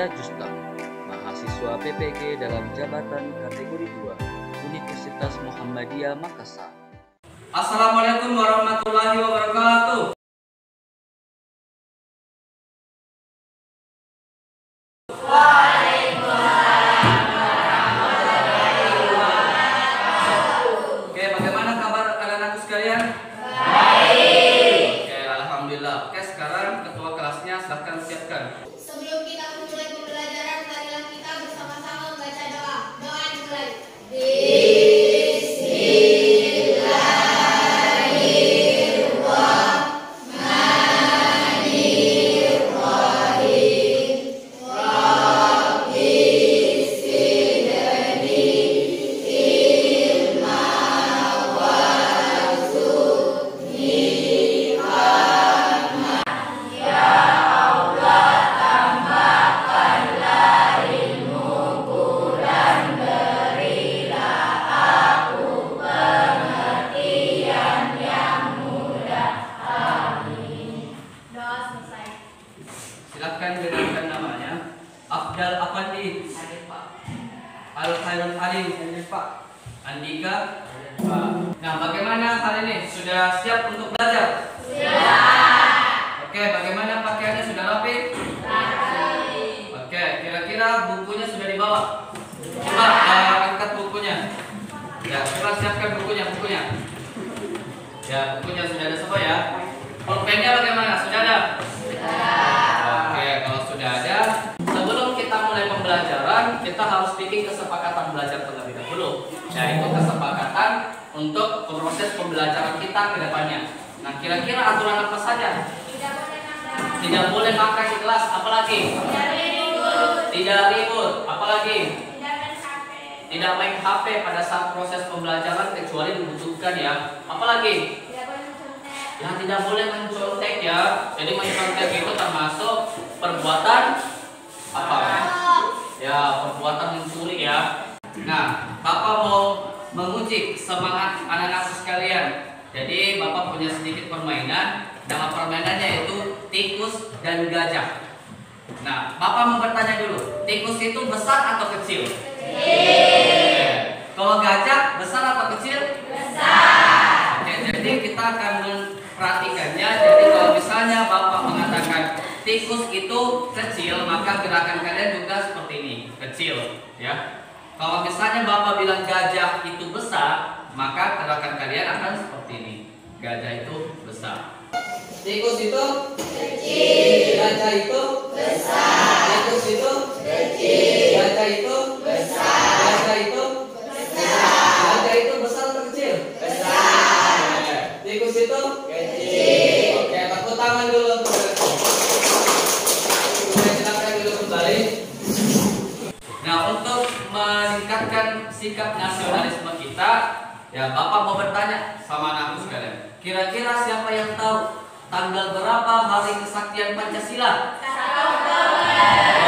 Saya Justa, mahasiswa PPG dalam jabatan kategori 2, Universitas Muhammadiyah Makassar. Assalamualaikum warahmatullahi wabarakatuh. Oke, bagaimana kabar anak-anakku sekalian? Baik. Oke, alhamdulillah. Oke, sekarang ketua kelasnya silahkan siapkan. Sebelum kita memulai pembelajaran, marilah kita bersama-sama membaca doa. Doa dimulai. Silakan dengarkan namanya. Afdal Afandi. Al Khairul Alim. Andika. Nah, bagaimana hari ini? Sudah siap untuk belajar? Siap. Oke, bagaimana pakaiannya, sudah rapi? Rapi. Oke, kira-kira bukunya sudah dibawa? Coba angkat bukunya. Ya, coba siapkan bukunya. Ya, bukunya sudah ada semua ya. Pulpennya bagaimana? Sudah ada? Oke, kalau sudah ada, sebelum kita mulai pembelajaran, kita harus bikin kesepakatan belajar terlebih dahulu. Yaitu kesepakatan untuk proses pembelajaran kita ke depannya. Nah, kira-kira aturan apa saja? Tidak boleh makan di kelas, apalagi? Tidak ribut, apalagi? Tidak main HP pada saat proses pembelajaran kecuali dibutuhkan ya. Apalagi? Ya, tidak boleh mencontek ya. Jadi mencontek itu termasuk perbuatan apa? Ya, perbuatan mencuri ya. Nah, Bapak mau menguji semangat anak-anak sekalian. Jadi Bapak punya sedikit permainan. Nama permainannya yaitu tikus dan gajah. Nah, Bapak mau bertanya dulu, tikus itu besar atau kecil? Kecil. Kalau gajah besar atau kecil? Besar. Oke, jadi kita akan perhatikannya. Jadi kalau misalnya Bapak mengatakan tikus itu kecil, maka gerakan kalian juga seperti ini, kecil ya. Kalau misalnya Bapak bilang gajah itu besar, maka gerakan kalian akan seperti ini, gajah itu besar. Tikus itu kecil, gajah itu besar. Tikus itu kecil, gajah itu besar. Gajah itu besar. Gajah itu besar atau kecil? Besar. Tikus itu kecil. Oke, tepuk tangan dulu. Silakan dulu kembali. Nah, untuk meningkatkan sikap nasionalisme kita, ya Bapak mau bertanya sama anakku sekalian. Kira-kira siapa yang tahu tanggal berapa hari kesaktian Pancasila? 1 Oktober.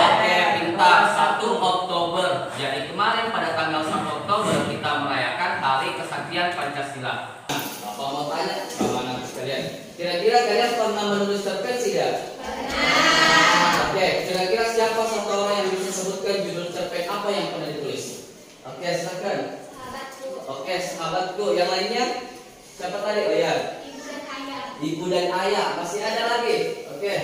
Oke, pintar. 1 Oktober. Jadi kemarin pada tanggal 1 Oktober kita merayakan hari kesaktian Pancasila. Bapak mau tanya sama anak sekalian, kira-kira kalian pernah menulis cerpen tidak? Pernah. Oke, kira-kira siapa satu orang yang bisa sebutkan judul cerpen apa yang pernah ditulis? Oke, silakan. Sahabatku. Oke, sahabatku. Yang lainnya? Siapa tadi? Oh ya. Ibu dan ayah. Masih ada lagi? Oke.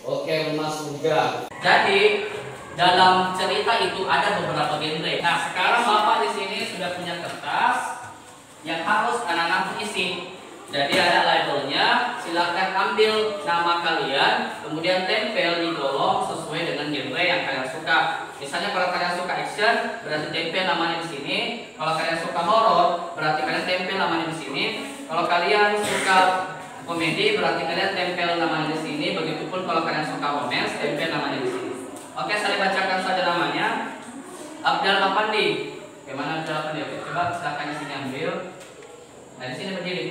Oke, Rumah Surga. Jadi dalam cerita itu ada beberapa genre. Nah, sekarang Bapak di sini sudah punya kertas yang harus anak-anak isi. Jadi ada labelnya. Silakan ambil nama kalian, kemudian tempel di kolom sesuai dengan genre yang kalian suka. Misalnya kalau kalian suka action, berarti tempel namanya di sini. Kalau kalian suka horor, berarti kalian tempel namanya di sini. Kalau kalian suka komedi, berarti kalian tempel namanya di sini. Begitupun kalau kalian suka romance, tempel namanya di sini. Oke, saya bacakan saja namanya. Afdal Afandi. Bagaimana Afdal Afandi? Oke, coba silakan di sini ambil. Nah, di sini berdiri.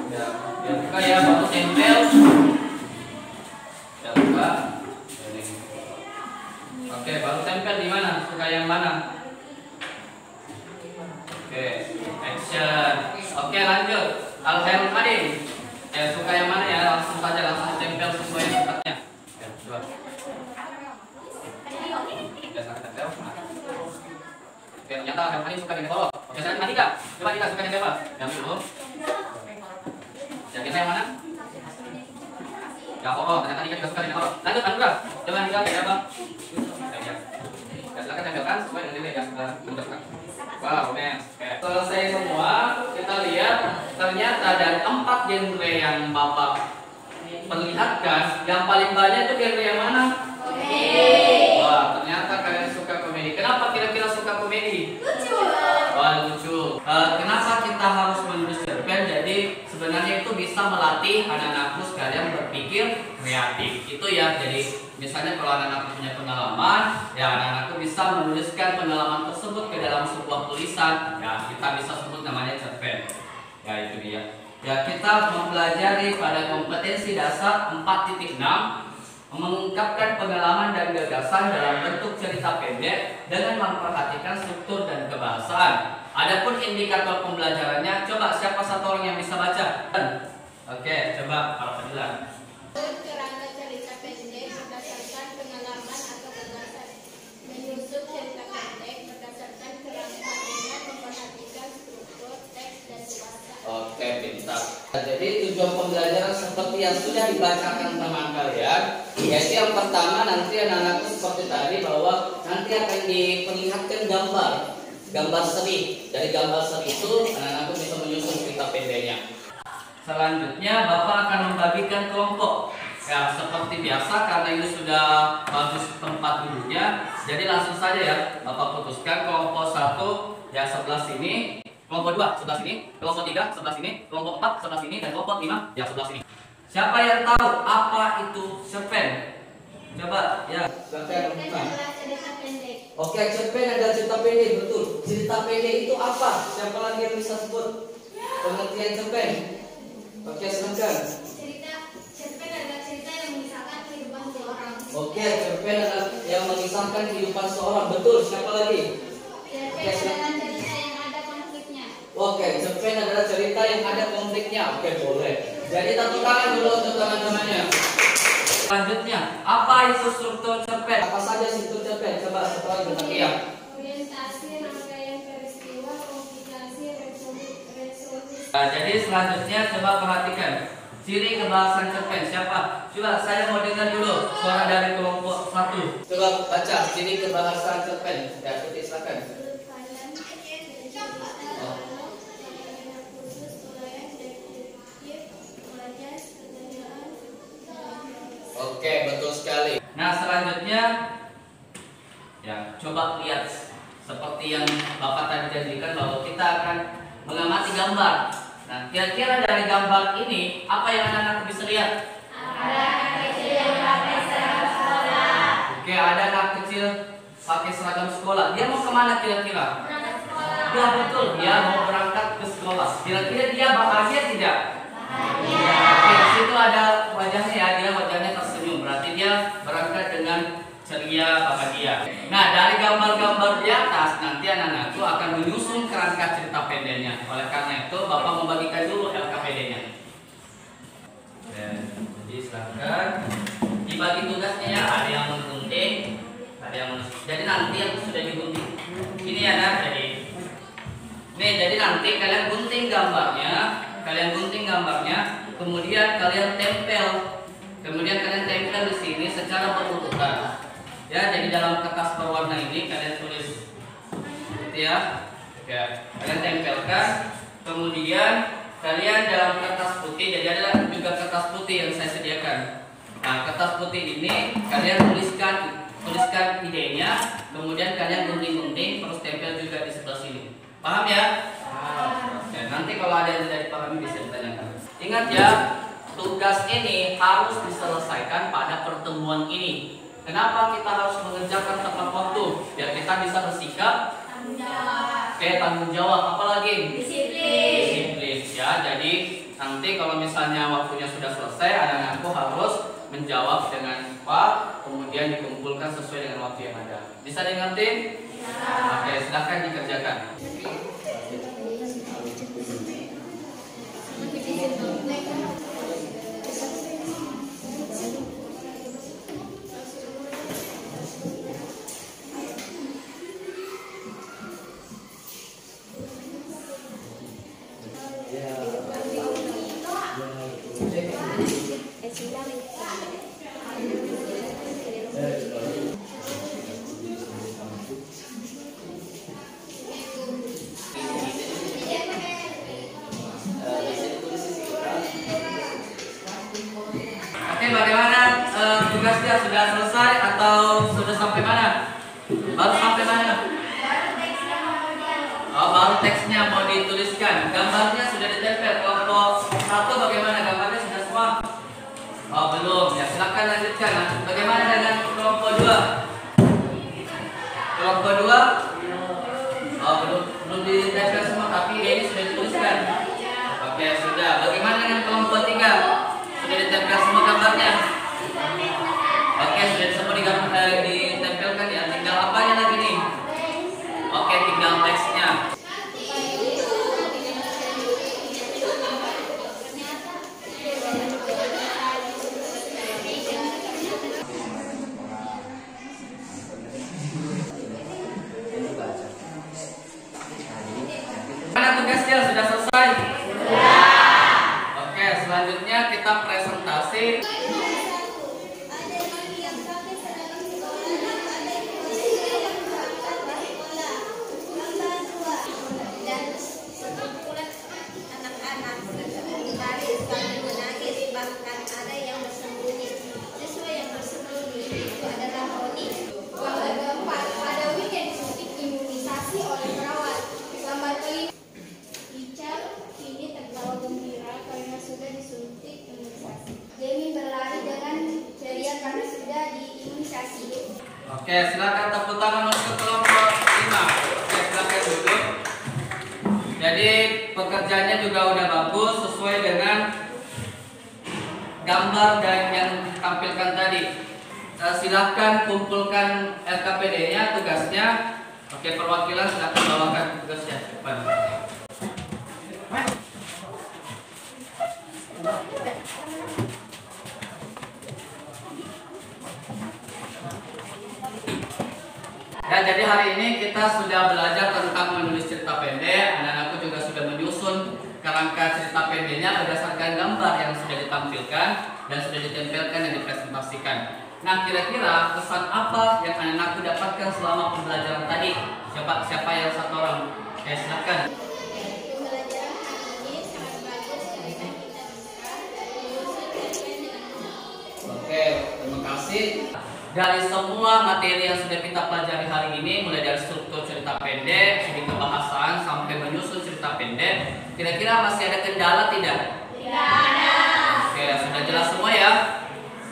Ya, buka ya, baru tempel. Ya, buka. Oke, baru tempel di mana? Suka yang mana? Oke, action. Oke, lanjut. Al Khairul Alim. Ya, suka yang mana ya? Langsung saja, langsung tempel sesuai tempatnya. Ya, coba. Khairul Alim suka dengan kolok. Oke, sekarang Andika. Coba Andika suka dengan apa? Yang dulu. Yang kita yang mana? Ya, kolok. Ternyata Andika juga suka dengan kolok. Lanjut, Andika. Coba Andika kayak apa? Ya, silakan tempelkan sesuai dengan nilai yang sudah ditentukan. Wow, men. Oke. Selesai semua, kita lihat ternyata dari 4 genre yang Bapak perlihatkan, yang paling banyak itu genre yang mana? Komedi. Wah, ternyata kalian suka komedi. Kenapa kira-kira suka komedi? Lucu. Wah, lucu. Kenapa kita harus menulis cerpen? Jadi sebenarnya itu bisa melatih anak-anakku sekalian berpikir kreatif. Itu ya. Jadi misalnya kalau anak-anakku punya pengalaman, ya anak-anakku bisa menuliskan pengalaman tersebut ke dalam sebuah tulisan. Ya, kita bisa sebut namanya cerpen. Ya, itu dia. Ya, kita mempelajari pada kompetensi dasar 4.6 mengungkapkan pengalaman dan gagasan dalam bentuk cerita pendek dengan memperhatikan struktur dan kebahasaan. Adapun indikator pembelajarannya, coba siapa satu orang yang bisa baca? Oke, coba para penjelas. Kerangka cerita pendek berdasarkan pengalaman atau gagasan. Menyusun cerita pendek berdasarkan kerangka dengan memperhatikan struktur, teks, dan bahasa. Oke, pintar. Jadi tujuan pembelajaran seperti yang sudah dibacakan teman kalian, yaitu yang pertama nanti anak-anakku seperti tadi bahwa nanti akan diperlihatkan gambar seri. Dari gambar seri itu anak-anakku bisa menyusun cerita pendeknya. Selanjutnya Bapak akan membagikan kelompok. Ya, seperti biasa karena ini sudah bagus tempat duduknya, jadi langsung saja ya Bapak putuskan kelompok 1 ya sebelah sini, kelompok 2 sebelah sini, kelompok 3 sebelah sini, kelompok 4 sebelah sini, dan kelompok 5 ya sebelah sini. Siapa yang tahu apa itu cerpen? Coba ya. Cerpen adalah cerita pendek. Oke, cerpen adalah cerita pendek, betul. Cerita pendek itu apa? Siapa lagi yang bisa sebut pengertian cerpen? Oke, silakan. Cerpen adalah cerita yang mengisahkan kehidupan seseorang. Oke, cerpen adalah yang mengisahkan kehidupan seseorang, betul. Siapa lagi? Cerpen adalah cerita yang ada konfliknya. Oke, cerpen adalah cerita yang ada konfliknya. Oke, boleh. Jadi tepuk tangan dulu untuk teman-temannya. Selanjutnya, apa itu struktur cerpen? Apa saja struktur cerpen? Coba setelah bertakian. Orientasi, rangkaian peristiwa, komplikasi, resolusi. Jadi selanjutnya coba perhatikan ciri kebahasan cerpen. Siapa? Coba saya mau dengar dulu suara dari kelompok 1. Coba baca ciri kebahasan cerpen. Ya, Tuti silakan. Oke, betul sekali. Nah, selanjutnya ya, coba lihat seperti yang Bapak tadi janjikan bahwa kita akan mengamati gambar. Nah, kira-kira dari gambar ini apa yang anak-anak bisa lihat? Ada anak kecil yang pakai seragam sekolah. Oke, ada anak kecil pakai seragam sekolah. Dia mau kemana kira-kira? Berangkat sekolah. Ya betul, dia mau berangkat ke sekolah. Kira-kira dia bahagia tidak? Bahagia. Oke, di situ ada wajahnya ya, dia wajahnya tersenyum. Berarti dia berangkat dengan ceria, bahagia. Nah, dari gambar-gambar di atas nanti anak-anakku akan menyusun kerangka cerita pendeknya. Oleh karena itu, Bapak membagikan dulu LKPD-nya. Jadi silakan dibagi tugasnya ya. Ada yang menggunting, ada yang menusuk. Jadi nanti yang sudah digunting ini ya, nah, jadi nanti kalian gunting gambarnya, kemudian kalian tempel di sini secara berurutan. Ya, jadi dalam kertas berwarna ini kalian tulis, gitu ya. Oke, kalian tempelkan, kemudian kalian dalam kertas putih. Jadi ada juga kertas putih yang saya sediakan. Nah, kertas putih ini kalian tuliskan idenya, kemudian kalian gunting-gunting, terus tempel juga di sebelah sini. Paham ya? Oke, nanti kalau ada yang tidak dipahami bisa ditanyakan. Ingat ya, tugas ini harus diselesaikan pada pertemuan ini. Kenapa kita harus mengerjakan tepat waktu? Biar kita bisa bersikap tanggung jawab. Apalagi? Disiplin. Ya, jadi nanti kalau misalnya waktunya sudah selesai, anak-anakku harus menjawab dengan cepat, kemudian dikumpulkan sesuai dengan waktu yang ada. Bisa dimengerti? Oke, silakan dikerjakan. sudah selesai atau sudah sampai mana? Baru sampai mana? Oh, baru teksnya mau dituliskan. Gambarnya sudah ditempel. Kelompok 1 bagaimana? Gambarnya sudah semua? Oh, belum. Ya, silakan lanjutkan. Bagaimana dengan kelompok 2? Kelompok 2? Oh, belum ditempel semua, tapi ini sudah dituliskan. Oke, sudah. Bagaimana dengan kelompok 3? Sudah ditempel semua gambarnya? Oke, sudah semua ditempelkan ya. Tinggal apanya lagi nih? Oke, tinggal teksnya. Mana tugasnya? Sudah selesai? Ya. Oke, selanjutnya kita presentasi. Oke, silakan tepuk tangan untuk kelompok 5. Oke, silakan duduk. Jadi pekerjaannya juga udah bagus sesuai dengan gambar dan yang ditampilkan tadi. Silakan kumpulkan LKPD-nya, tugasnya. Oke, perwakilan silakan bawakan tugasnya ke depan. Ya, jadi hari ini kita sudah belajar tentang menulis cerita pendek. Anak-anakku juga sudah menyusun kerangka cerita pendeknya berdasarkan gambar yang sudah ditampilkan dan sudah ditempelkan dan dipresentasikan. Nah, kira-kira pesan apa yang anak-anakku dapatkan selama pembelajaran tadi? Siapa yang satu orang? Oke, silakan. Pembelajaran hari ini sangat bagus karena kita bisa menyusun cerpen dengan benar. Oke, terima kasih. Dari semua materi yang sudah kita pelajari hari ini, mulai dari struktur cerita pendek, segi kebahasaan, sampai menyusun cerita pendek, kira-kira masih ada kendala tidak? Tidak ada. Oke, sudah jelas semua ya?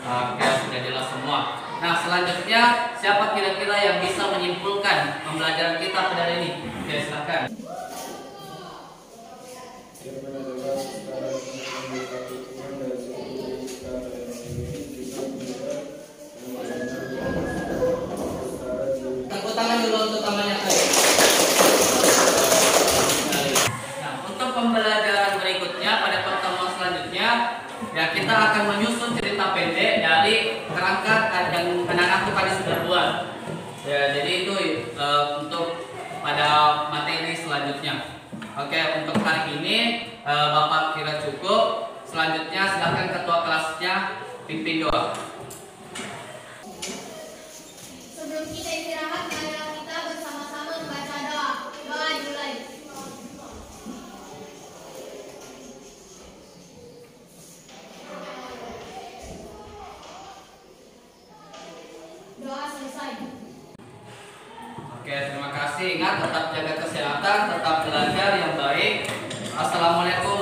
Oke, sudah jelas semua. Nah, selanjutnya siapa kira-kira yang bisa menyimpulkan pembelajaran kita pada hari ini? Oke, silakan. Tangan dulu untuk tangannya tadi. Nah, untuk pembelajaran berikutnya pada pertemuan selanjutnya, ya kita akan menyusun cerita pendek dari kerangka yang anak-anak tadi sudah buat. Ya, jadi itu untuk pada materi selanjutnya. Oke, untuk hari ini Bapak kira cukup. Selanjutnya silakan ketua kelasnya pimpin doa. Sebelum kita istirahat, marilah kita bersama-sama membaca doa. Doa dimulai. Doa selesai. Oke, terima kasih. Ingat tetap jaga kesehatan, tetap belajar yang baik. Assalamualaikum